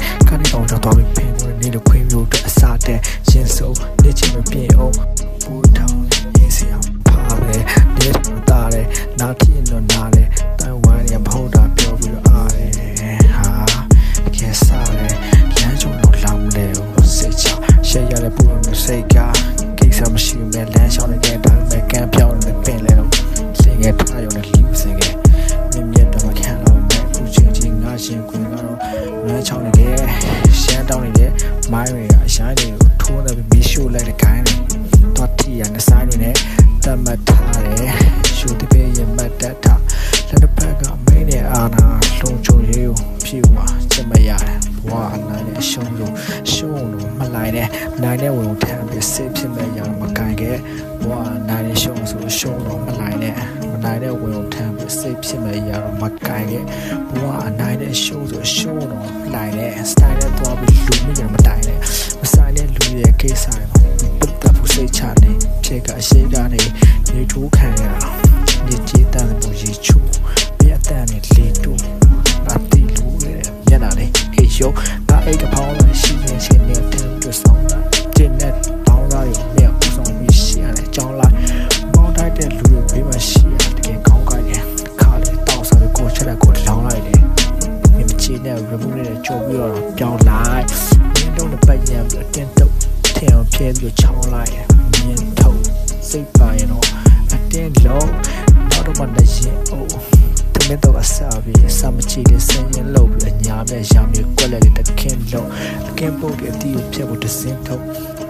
တယ်ခါနေကောင်ကြောင့်သွားပြီးဖင်လို့နေလို့ခွေးမျိုးအတွက်အစားတဲ့ရင်စုံနေချင်မပြင်းအောင်ပူထောင်ရေးစီအောင်ဖားပဲနေတော့တာတယ်နားဖြစ်တော့နားတယ်တန်ဝိုင်းရဖောက်တာပြောပြီးတော့အားတယ်ဟာကဲစားတယ်လမ်းကြုံတော့လောင်းလဲစိတ်ချရှက်ရတဲ့ပူလို့စိတ်ကကိစ္စမရှိဘူးမဲ့လမ်းလျှောက်နေတဲ့ဒါပေမဲ့ကံပြောင်းနေတဲ့ပင်လဲတော့စင်ငယ်ထားရုံနဲ့လီးမစင်ငယ်မြင်မြတ်တော့ခံတော့မဲ့ခုချင်းချင်းငါရှင်ခွင်ကတော့လမ်းချောင်းနေတယ်ရှမ်းတောင်းနေတယ်မိုင်းတွေကအရှိုင်းတွေကိုထိုးနေပြီးမီးရှို့လိုက်တဲ့ခိုင်းတွေတော့တီးရတဲ့ဆိုင်တွေနဲ့တတ်မှတ်ထားတယ်ရှိုးတပေးရမှတ်တတ်တာလက်တစ်ဖက်ကမင်းနဲ့အာနာလုံချုံရေးကိုဖြည့်ဝချက်မရတယ်ဘဝအနိုင်နဲ့ရှုံးလို့မလိုက်နဲ့နိုင်တဲ့ဝင်ထမ်းပြီးစိတ်ဖြစ်မဲ့ရမကင်ခဲ့ဘဝနိုင်နဲ့ရှုံးဆိုရှုံးလို့မလိုက်နဲ့မနိုင်တဲ့ဝင်ထမ်းပြီးစိတ်ဖြစ်မဲ့ရမကင်ခဲ့ဘဝအနိုင်နဲ့ရှုံးဆိုရှုံးလို့မလိုက်နဲ့စတိုင်နဲ့သွားပြီးလူမရမတိုင်နဲ့မဆိုင်တဲ့လူရဲ့ကိစ္စတွေပတ်သက်ဖို့စိတ်ချနေဖြစ်ကအရှိကနေနေထိုးခံရတာညစ်ကြေးတန်ဖို့ရေချိုးပြတ်တန်နေလေတူအတီလူရဲ့မျက်နှာလေးဟေးယောဒါအိတ်ကဖောင်းလာရှိနေချင်းနဲ့တန်းတူဆောင်လာကျင်းနဲ့တောင်းလာရုံနဲ့ဥဆောင်ပြီးရှိရတယ်ကြောင်းလိုက်မောင်းတိုက်တဲ့လူတွေဘေးမှာရှိရတကယ်ကောင်းကြတယ်ခါလေးတောက်စားကိုချက်လက်ကိုလောင်းလိုက်တယ်မြင်ချင်းနဲ့ remove နဲ့ကြော်ပြီးတော့ပြောင်းလိုက်မြင်းတော့ပတ်ရံပြီးတင်းတုပ်ထင်အောင်ဖြဲပြီးချောင်းလိုက်မြင်းထုတ်စိတ်ပါရင်တော့အတင်းလုံးတော့မှလည်းရင်အိုးတမင်တော့အစားပြီးစမချီတဲ့စင်ရင်လို့ပြီးအညာမဲ့ရာမျိုးကွက်လက်တဲ့ခင်းလုံးအကင်းပုတ်တဲ့အတီးကိုဖြတ်ဖို့တစင်းထုတ်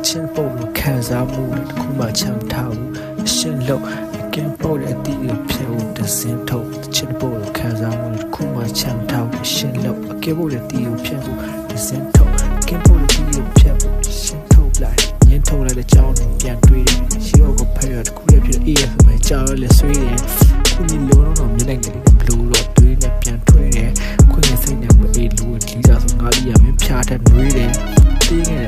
ချင်းပုတ်လို့ခံစားမှုတစ်ခုမှချမ်းထားဘူးအရှင်းလို့အကင်းပုတ်တဲ့အတီးကိုဖြတ်ဖို့တစင်းထုတ်ချင်းပုတ်လို့ခံစားမှုတစ်ခုမှချမ်းထားဘူးအရှင်းလို့အကင်းပုတ်တဲ့အတီးကိုဖြတ်ဖို့တစင်းထုတ်အကင်းပုတ်တဲ့အတီးကိုဖြတ်ဖို့ရှင်းထုတ်လိုက်ညှင်းထုတ်လိုက်တဲ့အကြောင်းကိုပြန်တွေးတယ်ရှီယောကိုဖယ်ရတခုလည်းဖြစ်အေးရဆိုမှကြောက်ရလဲဆွေးတယ်ခုဒီလိုတော့မြင်နိုင်တယ်ဘလူးတော့တွေးနေပြန်ထွေးတယ်ခွင့်ရစိတ်နဲ့မအေးလူကြီးစားဆိုငါလီရမင်းဖြားတဲ့နှွေးတယ်တင်းငယ်